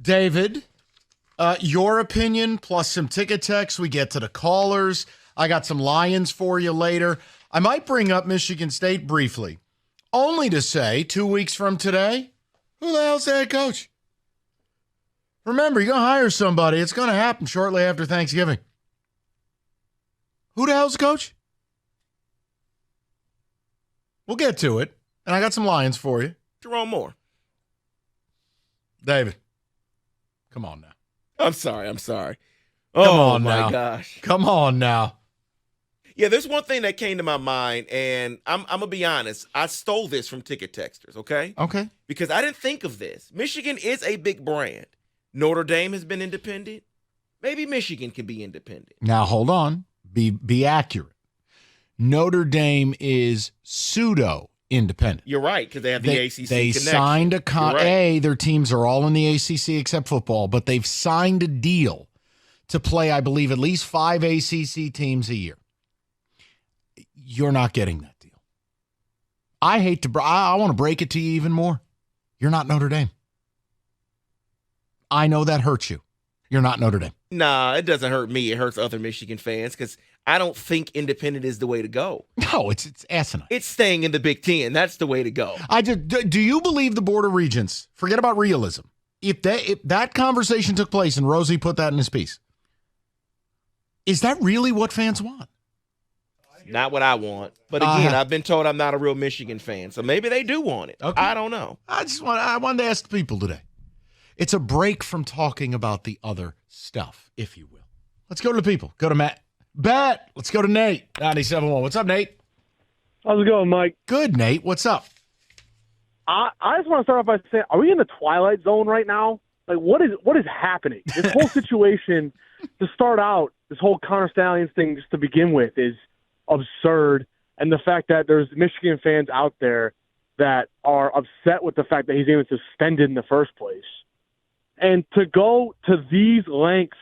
David, your opinion plus some ticket text. We get to the callers. I got some Lions for you later. I might bring up Michigan State briefly, only to say 2 weeks from today, who the hell's the head coach? Remember, you're going to hire somebody. It's going to happen shortly after Thanksgiving. Who the hell's the coach? We'll get to it. And I got some Lions for you. Jerome Moore. David, come on now. I'm sorry. Come on my now. gosh. Come on now. Yeah, there's one thing that came to my mind, and I'm going to be honest. I stole this from Ticket Texters, okay? Okay. Because I didn't think of this. Michigan is a big brand. Notre Dame has been independent. Maybe Michigan can be independent. Now, hold on. Be accurate. Notre Dame is pseudo-independent. You're right, because they have the ACC They connection. signed a right. their teams are all in the ACC except football, but they've signed a deal to play, I believe, at least 5 ACC teams a year. You're not getting that deal. I want to break it to you even more. You're not Notre Dame. I know that hurts you. You're not Notre Dame. Nah, it doesn't hurt me. It hurts other Michigan fans because I don't think independent is the way to go. No, it's asinine. It's staying in the Big Ten. That's the way to go. Do you believe the Board of Regents, forget about realism, if that conversation took place and Rosie put that in his piece, is that really what fans want? Not what I want. But again, I've been told I'm not a real Michigan fan, so maybe they do want it. Okay. I don't know. I wanted to ask the people today. It's a break from talking about the other stuff, if you will. Let's go to the people. Go to Matt. Let's go to Nate. 97.1. What's up, Nate? How's it going, Mike? Good, Nate. What's up? I just want to start off by saying, are we in the twilight zone right now? Like, what is happening? This whole situation, to start out, this whole Connor Stallions thing, just to begin with, is absurd. And the fact that there's Michigan fans out there that are upset with the fact that he's even suspended in the first place. And to go to these lengths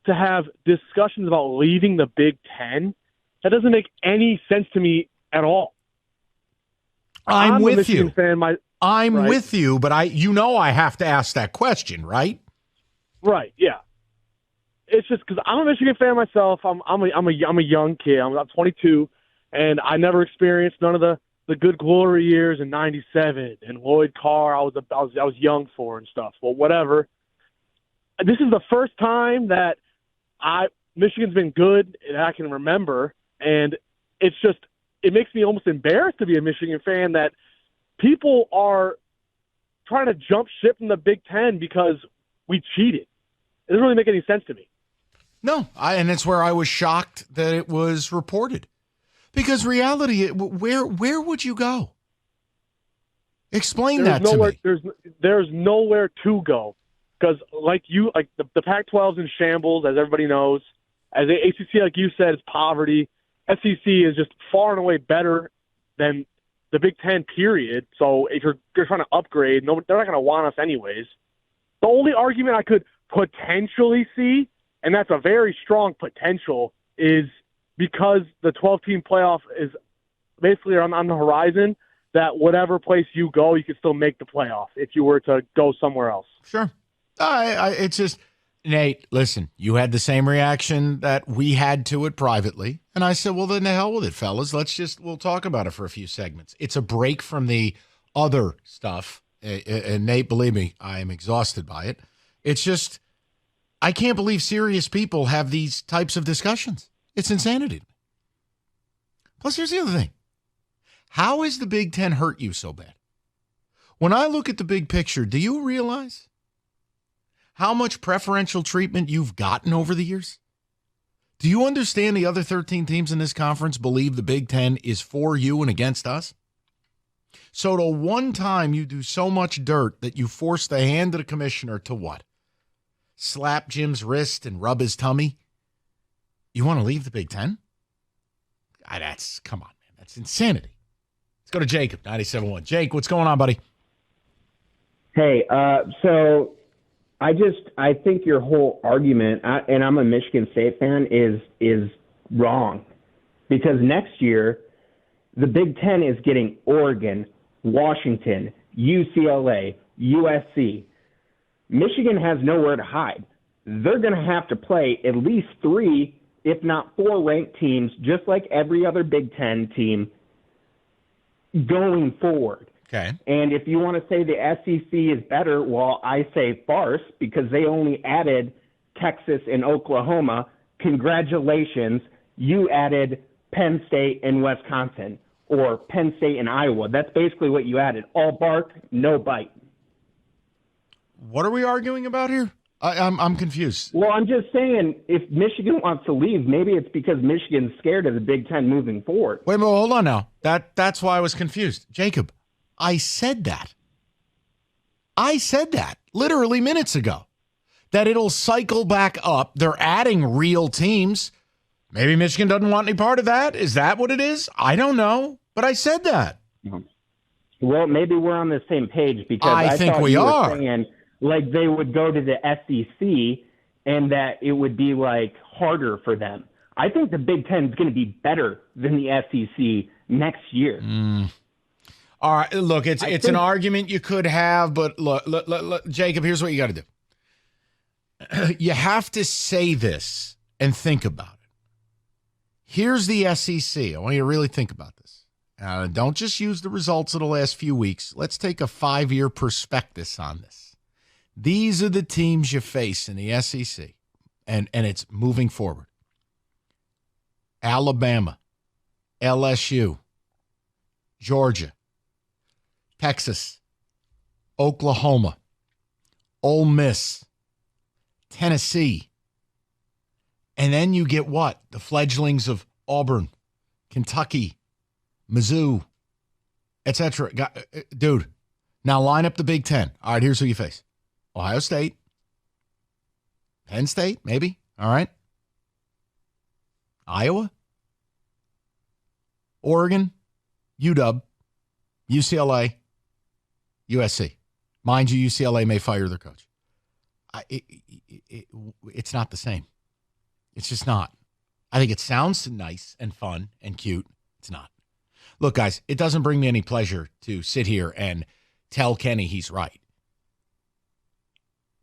to have discussions about leaving the Big Ten, that doesn't make any sense to me at all. I'm with you. Fan, I'm with you, but I have to ask that question, right? Right. Yeah. It's just because I'm a Michigan fan myself. I'm a young kid. I'm 22, and I never experienced none of the good glory years in '97 and Lloyd Carr. I was young for and stuff. Well, whatever. This is the first time that Michigan's been good and I can remember, and it makes me almost embarrassed to be a Michigan fan that people are trying to jump ship from the Big Ten because we cheated. It doesn't really make any sense to me. No, and that's where I was shocked that it was reported. Because reality, where would you go? Explain that to me. There's nowhere to go. Because the Pac-12 is in shambles, as everybody knows. As the ACC, like you said, is poverty. SEC is just far and away better than the Big Ten, period. So if you're trying to upgrade, they're not going to want us anyways. The only argument I could potentially see, and that's a very strong potential, is because the 12-team playoff is basically on the horizon, that whatever place you go, you can still make the playoff if you were to go somewhere else. Sure. It's just, Nate, listen, you had the same reaction that we had to it privately. And I said, well, then the hell with it, fellas. We'll talk about it for a few segments. It's a break from the other stuff. And Nate, believe me, I am exhausted by it. It's just, I can't believe serious people have these types of discussions. It's insanity. Plus, here's the other thing. How has the Big Ten hurt you so bad? When I look at the big picture, do you realize how much preferential treatment you've gotten over the years? Do you understand the other 13 teams in this conference believe the Big Ten is for you and against us? So the one time you do so much dirt that you force the hand of the commissioner to what? Slap Jim's wrist and rub his tummy? You want to leave the Big Ten? Come on, man. That's insanity. Let's go to Jacob, 97.1. Jake, what's going on, buddy? Hey, so I think your whole argument, and I'm a Michigan State fan, is wrong. Because next year, the Big Ten is getting Oregon, Washington, UCLA, USC. Michigan has nowhere to hide. They're going to have to play at least 3, if not 4 ranked teams, just like every other Big Ten team going forward. Okay. And if you want to say the SEC is better, well, I say farce, because they only added Texas and Oklahoma. Congratulations. You added Penn State and Wisconsin, or Penn State and Iowa. That's basically what you added. All bark, no bite. What are we arguing about here? I'm confused. Well, I'm just saying, if Michigan wants to leave, maybe it's because Michigan's scared of the Big Ten moving forward. Wait a minute, hold on now. That's why I was confused. Jacob, I said that. I said that literally minutes ago, that it'll cycle back up. They're adding real teams. Maybe Michigan doesn't want any part of that. Is that what it is? I don't know, but I said that. Well, maybe we're on the same page, because I think thought we you were are. saying, like, they would go to the SEC and that it would be like harder for them. I think the Big Ten is going to be better than the SEC next year. All right, look, it's an argument you could have, but look, Jacob, here's what you got to do. You have to say this and think about it. Here's the SEC. I want you to really think about this. Don't just use the results of the last few weeks. Let's take a 5-year perspective on this. These are the teams you face in the SEC, and it's moving forward. Alabama, LSU, Georgia, Texas, Oklahoma, Ole Miss, Tennessee. And then you get what? The fledglings of Auburn, Kentucky, Mizzou, etc. Dude, now line up the Big Ten. All right, here's who you face. Ohio State, Penn State, maybe. All right. Iowa, Oregon, UW, UCLA, USC. Mind you, UCLA may fire their coach. It's not the same. It's just not. I think it sounds nice and fun and cute. It's not. Look, guys, it doesn't bring me any pleasure to sit here and tell Kenny he's right.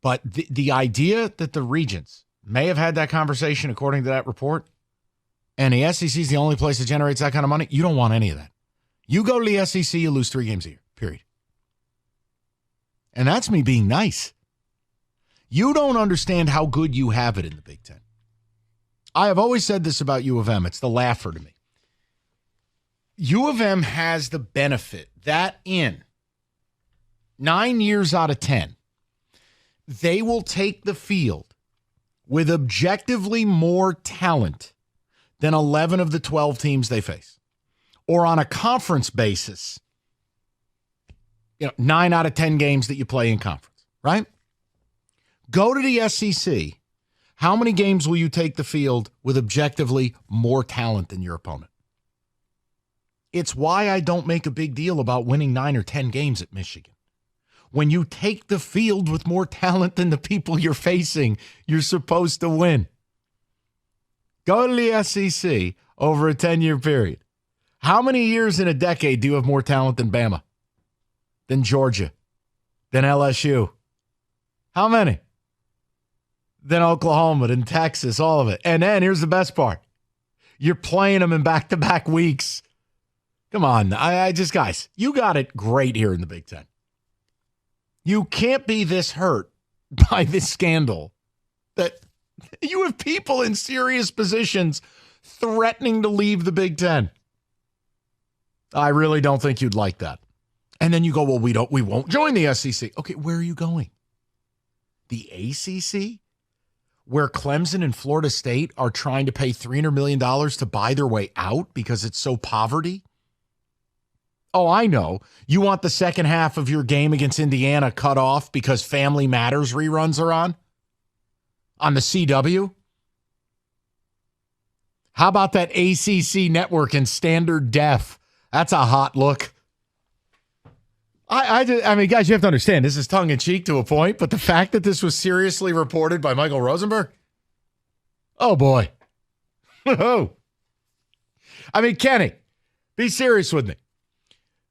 But the idea that the Regents may have had that conversation according to that report, and the SEC is the only place that generates that kind of money, you don't want any of that. You go to the SEC, you lose 3 games a year, period. And that's me being nice. You don't understand how good you have it in the Big Ten. I have always said this about U of M. It's the laugher to me. U of M has the benefit that in 9 years out of 10, they will take the field with objectively more talent than 11 of the 12 teams they face. Or on a conference basis, 9 out of 10 games that you play in conference, right? Go to the SEC. How many games will you take the field with objectively more talent than your opponent? It's why I don't make a big deal about winning 9 or 10 games at Michigan. When you take the field with more talent than the people you're facing, you're supposed to win. Go to the SEC over a 10-year period. How many years in a decade do you have more talent than Bama, than Georgia, than LSU? How many? Than Oklahoma, than Texas, all of it. And then here's the best part. You're playing them in back-to-back weeks. Come on. Guys, you got it great here in the Big Ten. You can't be this hurt by this scandal that you have people in serious positions threatening to leave the Big Ten. I really don't think you'd like that. And then you go, well, we won't join the SEC. Okay, where are you going? The ACC? Where Clemson and Florida State are trying to pay $300 million to buy their way out because it's so poverty? Oh, I know. You want the second half of your game against Indiana cut off because Family Matters reruns are on the CW? How about that ACC network in standard def? That's a hot look. I mean, guys, you have to understand, this is tongue-in-cheek to a point, but the fact that this was seriously reported by Michael Rosenberg, oh, boy. I mean, Kenny, be serious with me.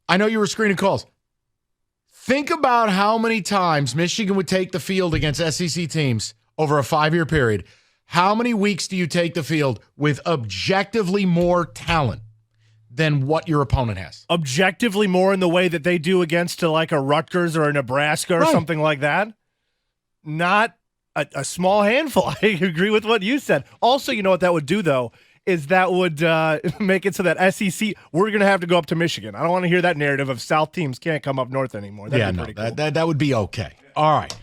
I know you were screening calls. Think about how many times Michigan would take the field against SEC teams over a 5-year period. How many weeks do you take the field with objectively more talent than what your opponent has? Objectively more in the way that they do against like a Rutgers or a Nebraska or something like that? Not a small handful. I agree with what you said. Also, you know what that would do, though, is that would make it so that SEC, we're going to have to go up to Michigan. I don't want to hear that narrative of South teams can't come up north anymore. That'd be pretty cool. That would be okay. All right.